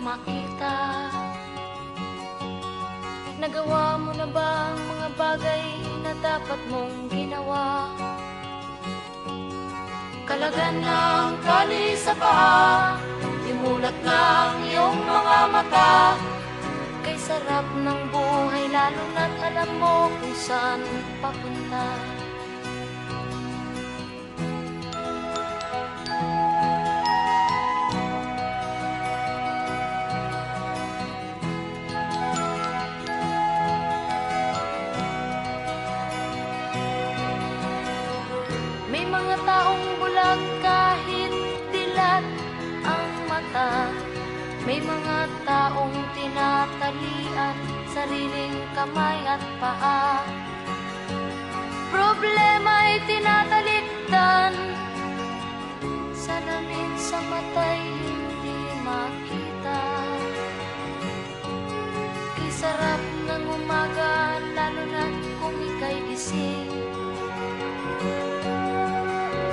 makita. Nagawa mo na ba ang mga bagay na dapat mong ginawa? Kalagan ng tali sa paa, imulat ng iyong mga mata. Kay sarap ng buhay lalo na't alam mo kung saan papunta. May mga taong bulag kahit dilat ang mata. May mga taong tinatalian sariling kamay at paa. Problema'y tinatalikdan, salamin sa mata'y hindi makita. Kay sarap ng umaga lalo na't kung ika'y gising.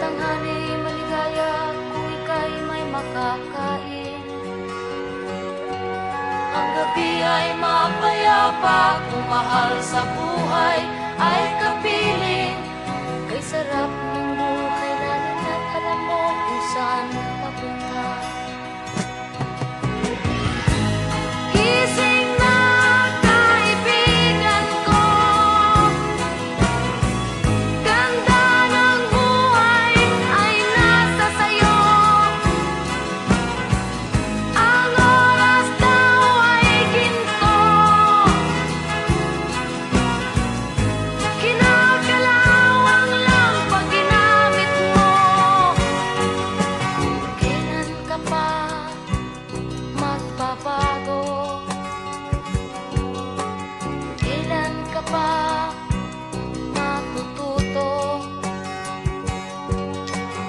Tanghali maligaya kung ika'y may makakain. Ang gabi ay mapayapa kung mahal sa buhay ay kapiling. Kay sarap ng buhay lalo na't alam mo kung saan papunta. Gising na kaibigan ko, ganda ng buhay ay nasa sayo. Ang oras daw ay ginto, kinakalawang lang pag ginamit mo. Kailan ka pa magbabago? Kailan ka pa matututo?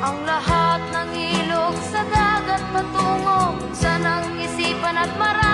Ang lahat ng ilog sa dagat patungo sa nang isipan at marami.